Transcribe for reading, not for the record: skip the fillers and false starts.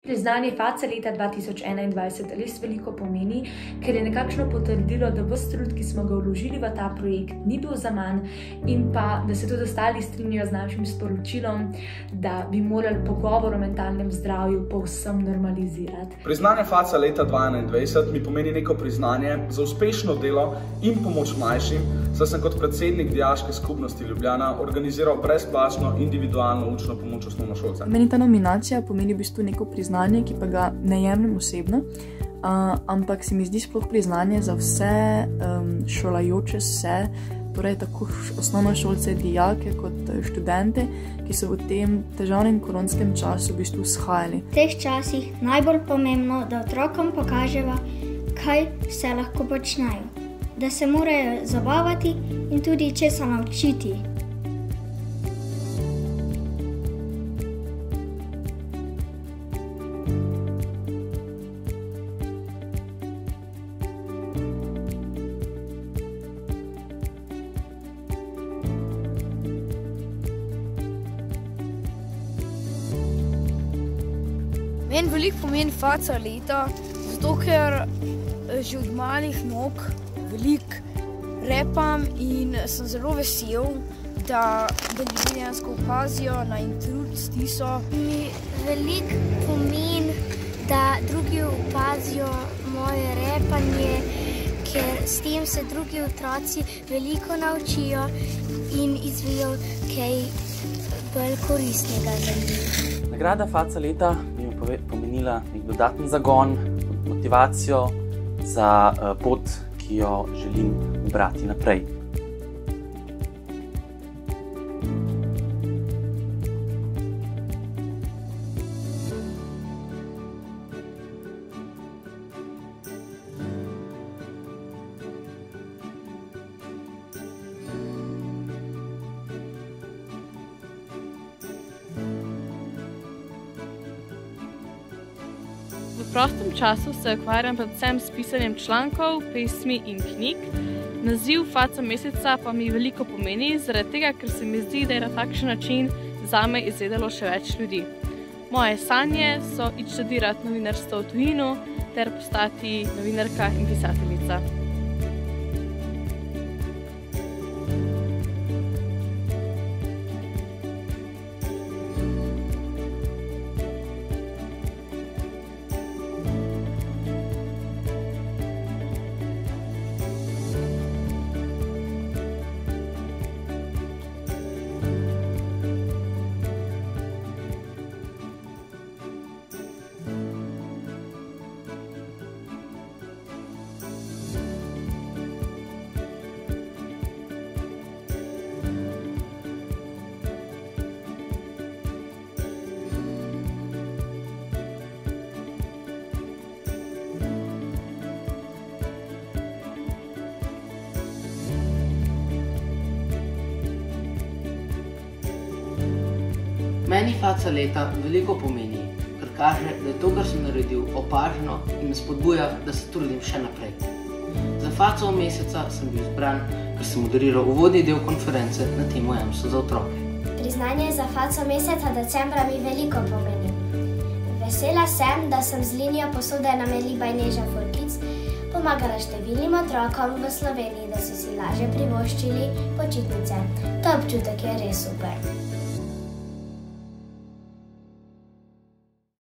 Priznanje FACA leta 2021 res veliko pomeni, ker je nekakšno potrdilo, da ves trud, ki smo ga vložili v ta projekt, ni bil zaman in pa, da se tudi ostali strinjajo z našim sporočilom, da bi morali pogovor o mentalnem zdravju povsem normalizirati. Priznanje FACA leta 2021 mi pomeni neko priznanje za uspešno delo in pomoč mlajšim, saj sem kot predsednik Dijaške skupnosti Ljubljana organiziral brezplačno individualno učno pomoč osnovnošolcem. Meni ta nominacija pomeni v bistvu neko priznanje, ki pa ga ne jemljem osebno, ampak se mi zdi sploh priznanje za vse šolajoče se, torej tako osnovnošolce, dijake kot študente, ki so v tem težavnem koronskem času v bistvu shajali. V teh časih najbolj pomembno, da otrokom pokaževa, kaj vse lahko počnejo, da se morajo zabavati in tudi česa naučiti. Meni veliko pomeni FACA leta, zato ker že od malih nog veliko repam in sem zelo vesel, da ljudje dejansko opazijo na trud, stiso. Mi veliko pomeni, da drugi opazijo moje repanje, ker s tem se drugi otroci veliko naučijo in izvejo kaj bolj koristnega za njih. Nagrada FACA leta mi je pomenila nek dodaten zagon, motivacijo za pot, ki jo želim ubrati naprej. V prostem času se ukvarjam predvsem s pisanjem člankov, pesmi in knjig. Naziv FACA meseca pa mi veliko pomeni, zaradi tega, ker se mi zdi, da je na takšen način zame izvedelo še več ljudi. Moje sanje so iti študirati novinarstvo v tujino ter postati novinarka in pisateljica. Meni FACA leta veliko pomeni, ker kaže, da je to, kar sem naredil, opaženo in me spodbuja, da se trudim še naprej. Za FACA meseca sem bil izbran, ker sem moderiral uvodni del konference na temo jamstva za otroke. Priznanje za FACA meseca decembra mi veliko pomeni. Vesela sem, da sem z linijo posode Nameli by Neža for Kids pomagala številnim otrokom v Sloveniji, da so si lažje privoščili počitnice. Ta občutek je res super.